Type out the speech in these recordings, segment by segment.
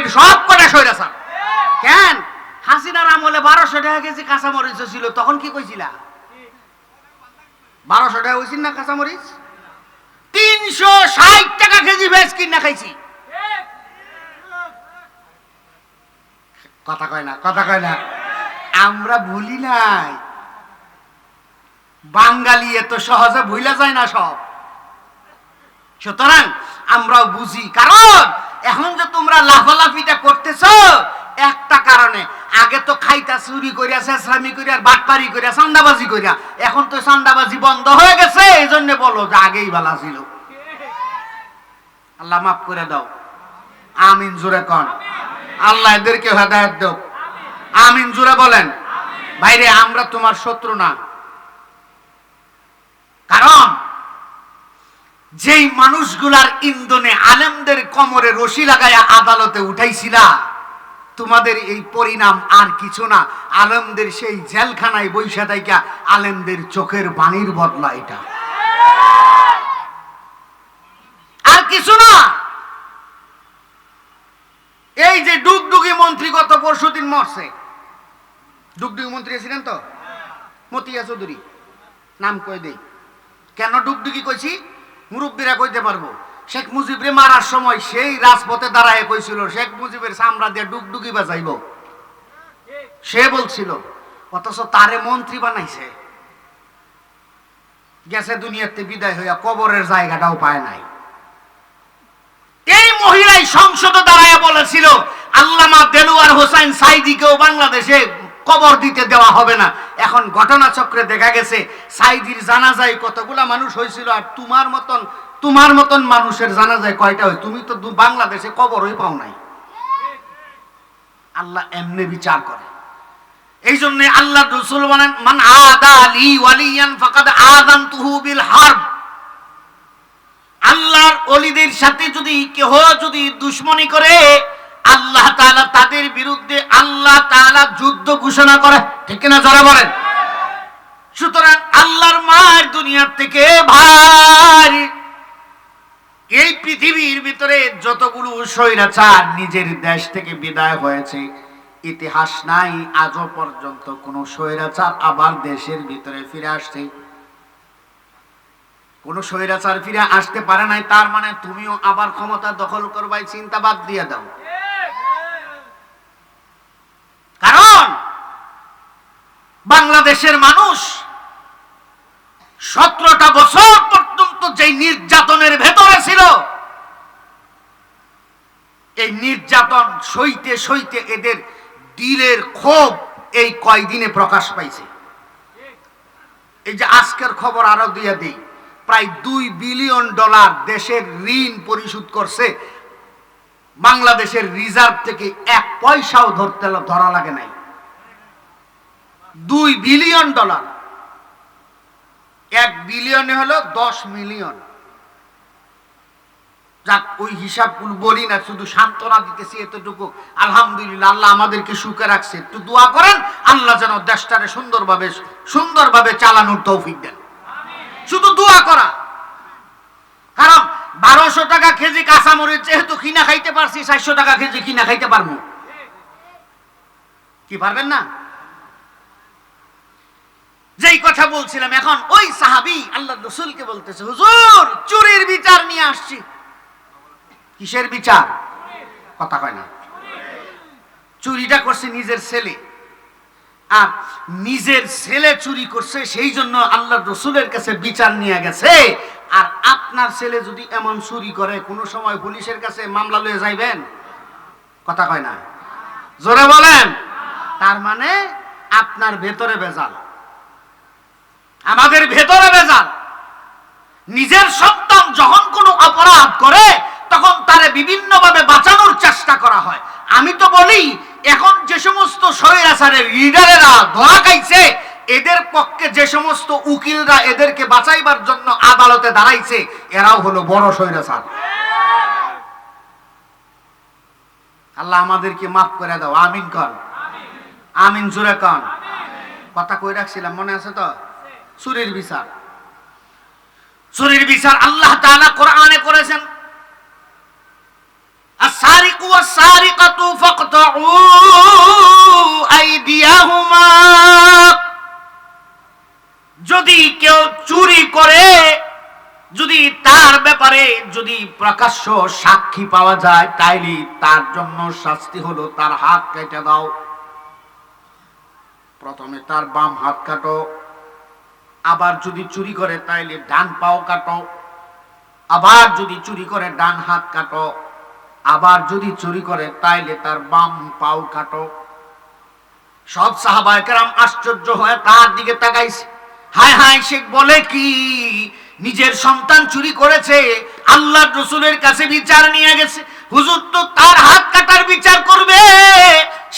পার্টির সব কটা স্বৈরাচার। কেন হাসিনার আমলে 1200 টাকা কেজি কাঁচামরিচ ছিল, তখন কি কইছিলা? 1200 টাকা হইছিল না কাঁচামরিচ? 360 টাকা কেজি ভেজ কিনা খাইছি। কথা কয় না, কথা কয় না। আমরা ভুলি নাই, বাঙালি এত সহজে ভুলা যায় না সব। সুতরাং আমরাও বুঝি, কারণ এখন যে তোমরা লাফালাফিটা করতেছো একটা কারণে। আগে তো খাইতা চুরি করিয়া, চেঁচড়ামি করিয়া, বাটপারি করিয়া, চান্দাবাজি করিয়া। এখন তো চান্দাবাজি বন্ধ হয়ে গেছে, এই জন্য বলো যে আগেই ভালো ছিল। আল্লাহ মাফ করে দাও, আমিন জোরে কন। আল্লাহ এদেরকে হেদায়েত দাও, আমিন জোরে বলেন। ভাইরে আমরা তোমার শত্রু না, কারণ যেই মানুষগুলার ইন্ধনে আলেমদের কোমরে রশি লাগায়া আদালতে উঠাইছিলা, তোমাদের এই পরিণাম আর কিছু না, আলেমদের সেই জেলখানায় বৈশা থাইকা আলেমদের চোখের পানির বদলা, এটা আর কিছু না। এই যে ডুগডুগি মন্ত্রী গত পরশুদিন মরছে, ডুগডুগি মন্ত্রী ছিলেন তো মতিয়া চৌধুরী, নাম কয়ে দেই। কেন ডুগডুগি কইছি মুরব্বীরা কইতে পারবো। শেখ মুজিবরে মারার সময় সেই রাজপথে দাঁড়ায় কইছিল শেখ মুজিবের চামড়া দিয়ে ডুগডুগি বাজাইব, সে বলছিল। অথচ তারে মন্ত্রী বানাইছে, গেছে দুনিয়াতে বিদায় হইয়া কবরের জায়গাটাও পায় নাই। এই মহিলাই সংসদে দাঁড়ায় বলেছিল আল্লামা দেলোয়ার হোসেন সাইদিকেও বাংলাদেশে কবর দিতে দেওয়া হবে না। এখন ঘটনাচক্রে দেখা গেছে সাইদির জানাজায় কতগুলা মানুষ হয়েছিল, আর তোমার মতন মানুষের জানাজায় কয়টা হয়? তুমি তো বাংলাদেশে কবরই পাও নাই। আল্লাহ এমনি বিচার করে। এই জন্য আল্লাহ রাসূল বলেন, মান আদা লি ওয়ালিয়ান ফাকাদ আযানতুহু বিল হারব। আল্লাহর ওলিদের সাথে যদি কেহ যদি দুশমনি করে, আল্লাহ তাআলা তাদের বিরুদ্ধে আল্লাহ তাআলা যুদ্ধ ঘোষণা করে, ঠিক না? যারা বলেন। সুতরাং আল্লাহর মায়ের দুনিয়ার থেকে ভাই, এই পৃথিবীর ভিতরে যতগুলো স্বৈরাচার নিজের দেশ থেকে বিদায় হয়েছে, ইতিহাস নাই আজও পর্যন্ত কোন স্বৈরাচার আবার দেশের ভিতরে ফিরে আসছে। কোন স্বৈরাচার ফিরে আসতে পারে নাই, তার মানে তুমিও আবার ক্ষমতা দখল করবাই চিন্তা বাদ দিয়ে দাও। কারণ বাংলাদেশের মানুষ 17টা বছর পর্যন্ত যে নির্যাতনের ভেতরে ছিল, এই নির্যাতন সইতে সইতে এদের দিলের ক্ষোভ এই কয়দিনে প্রকাশ পাইছে। এই যে আজকের খবর আরো দিয়ে দিই, প্রায় $2 বিলিয়ন দেশের ঋণ পরিশোধ করছে। বাংলাদেশের রিজার্ভ থেকে 1 পয়সাও ধরা লাগে নাই। $2 বিলিয়ন, 1 বিলিয়নে হলো 10 মিলিয়ন। যাক, ওই হিসাবগুলো বলি না, শুধু সান্ত্বনা দিতেছি এতটুকু। আলহামদুলিল্লাহ, আল্লাহ আমাদেরকে সুখে রাখছে। একটু দোয়া করেন আল্লাহ যেন দেশটারে সুন্দরভাবে চালানোর তৌফিক দেন। শুধু দোয়া করা। কারণ 1200 টাকা কেজি কাঁচামরিচ যেহেতু কিনা খাইতে পারছি, 400 টাকা কেজি কিনা খাইতে পারবো কি? পারবেন না। যেই কথা বলছিলাম, এখন ওই সাহাবী আল্লাহ রাসূলকে বলতেছে, হুজুর চুরির বিচার নিয়ে আসছি। কিসের বিচার? কথা কয় না। চুরিটা করছে নিজের ছেলে, আর নিজের ছেলে চুরি করছে, সেই জন্য আল্লাহ রাসূলের কাছে বিচার নিয়ে গেছে। আর আপনার ছেলে যদি এমন চুরি করে, কোন সময় পুলিশের কাছে মামলা লয়ে যাইবেন? কথা কয় না, জোরে বলেন। তার মানে আপনার ভেতরে ভেজাল, আমাদের ভেতরে ভেজাল। নিজের সন্তান যখন কোনো অপরাধ করে, তখন তারে বিভিন্নভাবে বাঁচানোর চেষ্টা করা হয়। আমি তো বলি, এখন যে সমস্ত স্বৈরাচারের লিডারেরা ধরা খাইছে, এদের পক্ষে যে সমস্ত উকিলরা এদেরকে বাঁচাইবার জন্য আদালতে দাঁড়াইছে, এরাও হলো বড় স্বৈরাচার। আল্লাহ আমাদেরকে মাফ করে দাও, আমিন কর, আমিন জোরে কন। কথা কই রাখছিলাম, মনে আছে তো? চুরির বিচার, চুরির বিচার আল্লাহ তাআলা কোরআনে করেছেন। আস-সারিকু ওয়াস-সারিকাতু ফাকতাউ আইদিয়াহুমা, যদি কেউ চুরি করে, যদি তার ব্যাপারে যদি প্রকাশ্য সাক্ষী পাওয়া যায়, তাইলে তার জন্য শাস্তি হলো তার হাত কেটে দাও। প্রথমে তার বাম হাত কাটো, আবার যদি চুরি করে তাইলে ডান পাও কাটো, আবার যদি চুরি করে ডান হাত কাটো, আবার যদি চুরি করে তাইলে তার বাম পাও কাটো। সব সাহাবায়ে কেরাম আশ্চর্য হয়ে তার দিকে তাকাইছে। হায় হায়, সে বলে কি? নিজের সন্তান চুরি করেছে, আল্লাহর রাসূলের কাছে বিচার নিয়ে গেছে, হুজুর তো তার হাত কাটার বিচার করবে,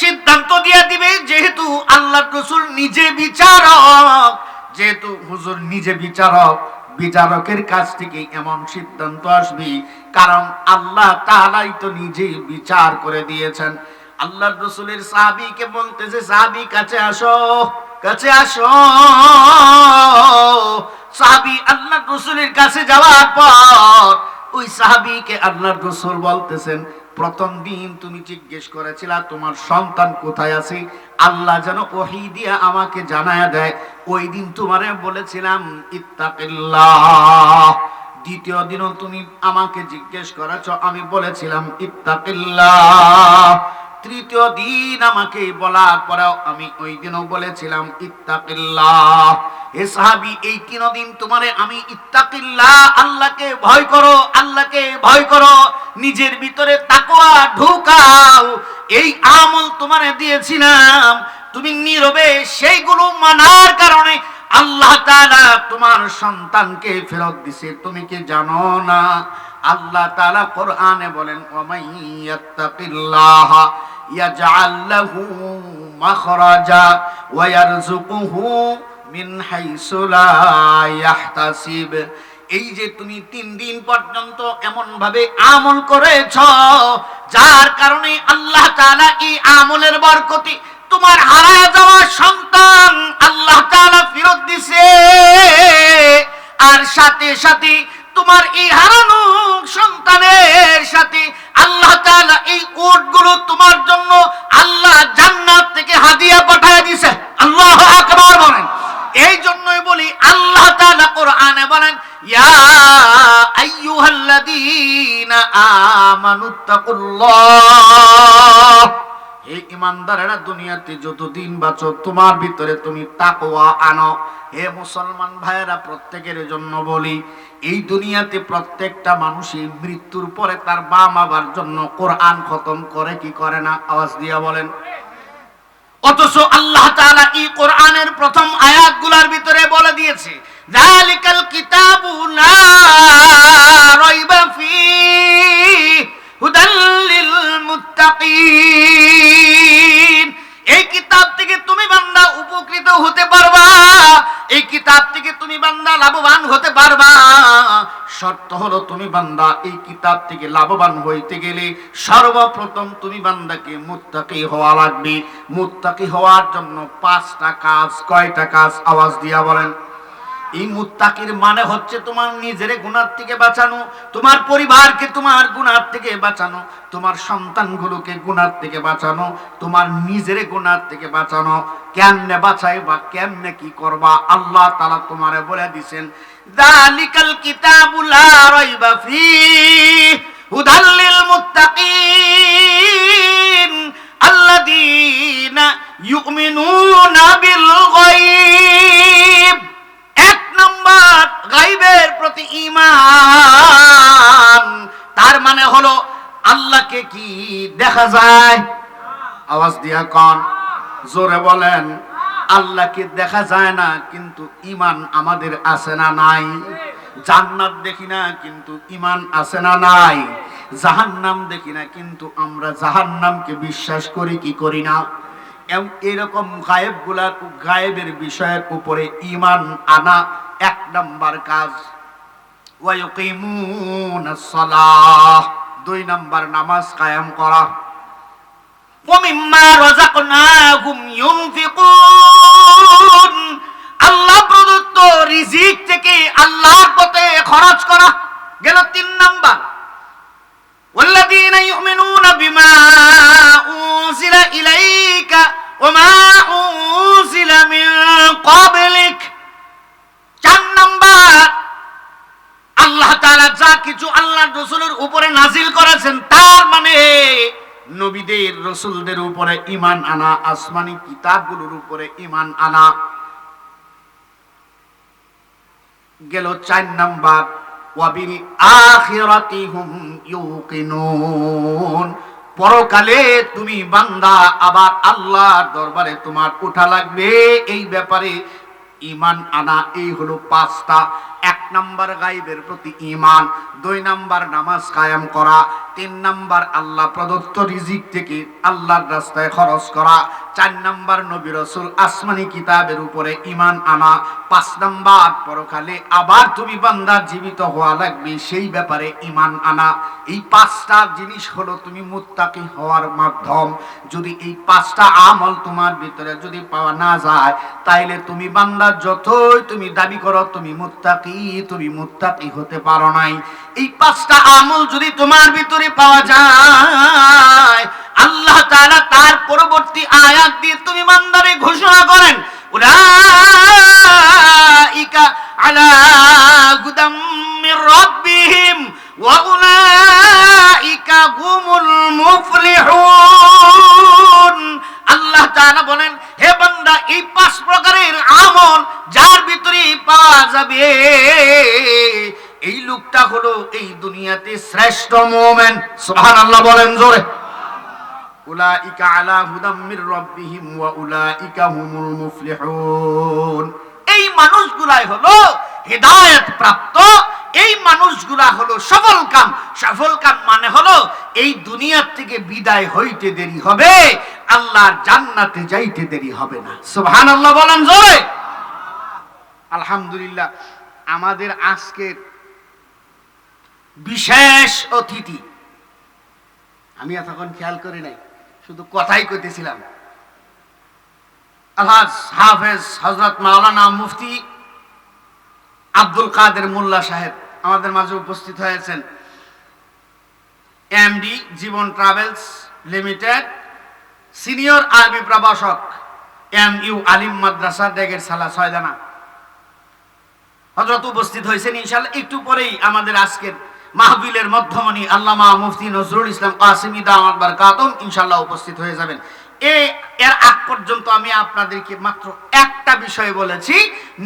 সিদ্ধান্ত দিয়ে দিবে। যেহেতু আল্লাহর রাসূল নিজে বিচারক, যেহেতু হুজুর নিজে বিচারক, বিচারকের কাছ থেকে এমন সিদ্ধান্ত আসবে, কারণ আল্লাহ তাআলাই তো নিজেই বিচার করে দিয়েছেন। আল্লাহর রাসূলের সাহাবীকে বলতেছে, সাহাবী কাছে আসো, কাছে আসো। সাহাবী আল্লাহর রাসূলের কাছে যাওয়ার পর ওই সাহাবীকে আল্লাহর রাসূল বলতেছেন, প্রথম দিন তুমি জিজ্ঞেস করেছিলা তোমার সন্তান কোথায় আছে, আল্লাহ যেন ওহী দিয়ে আমাকে জানায়া দেয়। ওই দিন তোমারে বলেছিলাম ইত্তাকিল্লাহ। দ্বিতীয় দিনও তুমি আমাকে জিজ্ঞেস করেছো, আমি বলেছিলাম ইত্তাকিল্লাহ। তৃতীয় দিন আমাকে বলার পরেও আমি ওই দিনও বলেছিলাম ইত্তাকিল্লাহ। হে সাহাবী, এই 3 দিন তোমারে আমি ইত্তাকিল্লাহ, আল্লাহকে ভয় করো, আল্লাহকে ভয় করো, নিজের ভিতরে তাকওয়া ঢুকাও, এই আমল তোমারে দিয়েছিলাম। তুমি নীরবে সেইগুলো মানার কারণে আল্লাহ তাআলা তোমার সন্তানকে ফেরত দিছে। তুমি কি জানো না? আল্লাহ তাআলা কোরআনে বলেন, ওয়ামাইয়াত্তাকিল্লাহ ইয়াজআল লাহু মাখরাজা ওয়া ইয়ারযুকুহু মিন হাইসু লা ইয়াহতাসিব। এই যে তুমি 3 দিন পর্যন্ত এমন ভাবে আমল করেছো, যার কারণে আল্লাহ তাআলা এই আমলের বরকতে তোমার হারায় যাওয়া সন্তান আল্লাহ তাআলা ফেরত দিছে। আর সাথে সাথে তোমার এই হারানো সন্তানের সাথে আল্লাহ তাআলা এই উটগুলো তোমার জন্য আল্লাহ জান্নাত থেকে হাদিয়া পাঠিয়ে দিয়েছে। আল্লাহু আকবার বলেন। এই জন্যই বলি আল্লাহ তাআলা কোরআনে বলেন, ইয়া আইয়ুহাল্লাযীনা আমানুত্তাকুল্লাহ। হে ঈমানদারেরা, দুনিয়াতে যতদিন বাঁচো তোমার ভিতরে তুমি তাকওয়া আনো। হে মুসলমান ভাইয়েরা, প্রত্যেকের জন্য বলি, এই দুনিয়াতে প্রত্যেকটা মানুষই মৃত্যুর পরে তার মা-বাবার জন্য কোরআন খতম করে কি করে না? আওয়াজ দিয়া বলেন। অথচ আল্লাহ তাআলা এই কোরআনের প্রথম আয়াতগুলোর ভিতরে বলে দিয়েছে, যালিকাল কিতাবু লা রাইবা ফীহি হুদাল লিল মুত্তাকিন। এই কিতাব থেকে তুমি বান্দা উপকৃত হতে পারবা, এই কিতাব থেকে তুমি বান্দা লাভবান হতে পারবা। শর্ত হলো তুমি বান্দা এই কিতাব থেকে লাভবান হইতে গেলে সর্বপ্রথম তুমি বান্দাকে মুত্তাকি হওয়া লাগবে। মুত্তাকি হওয়ার জন্য 5টা কাজ। কয়টা কাজ? আওয়াজ দিয়া বলেন। এই মুত্তাকির মানে হচ্ছে তোমার নিজের গুনাহ থেকে বাঁচানো, তোমার পরিবারকে তোমার গুনাহ থেকে বাঁচানো, তোমার সন্তানগুলোকে গুনাহ থেকে বাঁচানো, তোমার নিজের গুনাহ থেকে বাঁচানো। কেমনে বাঁচাইবা, কেমনে কি করবা, আল্লাহ তাআলা তোমারে বলে দিবেন, যালিকাল কিতাবু লা রাইবা ফীহি হুদাল লিল মুত্তাকিন আল্লাযীনা ইউমিনুনা বিল গায়ব। 1 নাম্বার, গায়বের প্রতি ঈমান। তার মানে হলো আল্লাহকে কি দেখা যায়? আওয়াজ দিয়া কোন, জোরে বলেন। আল্লাহকে দেখা যায় না, কিন্তু ঈমান আমাদের আছে না নাই? জান্নাত দেখি না, কিন্তু ঈমান আছে না নাই? জাহান্নাম দেখি না, কিন্তু আমরা জাহান্নামকে বিশ্বাস করি কি করি না? এরকম গায়েবের বিষয়ের উপরে ঈমান আনা 1 নাম্বার কাজ। ওয়া ইউকিমুনাস সালাহ, 2 নাম্বার নামাজ কায়েম করা। ওয়া মিম্মা রাযাকনাহুম ইউনফিকুন, আল্লাহ প্রদত্ত রিজিক থেকে আল্লাহর পথে খরচ করা গেল 3 নাম্বার। والذين يؤمنون بما أنزل إليك وما أنزل من قبلك 4 নাম্বার আল্লাহ তাআলা যা কিছু আল্লাহর রাসূলের উপরে নাজিল করেছেন তার মানে নবীদের রাসূলদের উপরে ঈমান আনা, আসমানি কিতাবগুলোর উপরে ঈমান আনা গেল। 4 নাম্বার ওয়াবিল আখিরাতি হুম ইউকিনুন, পরকালে তুমি বান্দা আবার আল্লাহর দরবারে তোমার ওঠা লাগবে, এই ব্যাপারে ঈমান আনা। এই হলো 5টা। 1 নাম্বার গায়বের প্রতি ঈমান, 2 নাম্বার নামাজ কায়েম করা, 3 নাম্বার আল্লাহ প্রদত্ত রিজিক থেকে আল্লাহর রাস্তায় খরচ করা, 4 নাম্বার নবী রাসূল আসমানি কিতাবের উপরে ঈমান আনা, 5 নাম্বার পরকালে আবার তুমি বান্দা জীবিত হওয়া লাগবে, সেই ব্যাপারে ঈমান আনা। এই 5টা জিনিস হলো তুমি মুত্তাকি হওয়ার মাধ্যম। যদি এই 5টা আমল তোমার ভিতরে যদি পাওয়া না যায়, তাইলে তুমি বান্দা যতই তুমি দাবি করো তুমি মুত্তাকি হতে পারো নাই। এই 5টা আমল যদি তোমার ভিতরে পাওয়া যায়, আল্লাহ তাআলা তার পরবর্তী আয়াত দিয়ে তুমি বান্দারে ঘোষণা করেন, উলাইকা আলা হুদাম মির রাব্বিহিম ওয়া উলাইকা হুমুল মুফলিহুন। আল্লাহ তাআলা বলেন, হে বান্দা, এই 5 প্রকারের আমল যার ভিতরে পাওয়া যাবে, এই লোকটা হলো এই দুনিয়াতে শ্রেষ্ঠ মুমিন। সুবহানাল্লাহ বলেন জোরে। উলাইকা আলা হুদাম মির রাব্বিহিম ওয়া উলাইকা হুমুল মুফলিহুন। এই মানুষগুলাই হলো হেদায়েত প্রাপ্ত, এই মানুষগুলা হলো সফল কাম মানে হলো এই দুনিয়া থেকে বিদায় হইতে দেরি হবে, আল্লাহর জান্নাতে যাইতে দেরি হবে না। সুবহানাল্লাহ বলেন জোরে। আলহামদুলিল্লাহ, আমাদের আজকের বিশেষ অতিথি, আমি এতক্ষণ খেয়াল করি নাই, শুধু কথাই কইতেছিলাম, আলহাজ হাফেজ হযরত মাওলানা মুফতি আব্দুল কাদের মোল্লা সাহেব আমাদের মাঝে উপস্থিত হয়েছেন। এমডি জীবন ট্রাভেলস লিমিটেড, সিনিয়র আরবি প্রভাষক, এমইউ আলিম মাদ্রাসা ডেগের সালা ছয়দানা হযরত উপস্থিত হয়েছেন। ইনশাআল্লাহ একটু পরেই আমাদের আজকের মাহফিলের মধ্যমণি আল্লামা মুফতি নজরুল ইসলাম কাসিমি দামাত বারকাতুম ইনশাআল্লাহ উপস্থিত হয়ে যাবেন। এর আগ পর্যন্ত আমি আপনাদেরকে মাত্র একটা বিষয় বলেছি,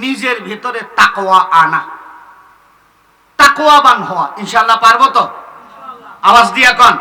নিজের ভিতরে তাকওয়া আনা, তাকওয়াবান হওয়া। ইনশাআল্লাহ পারবো তো? আওয়াজ দিয়া কোন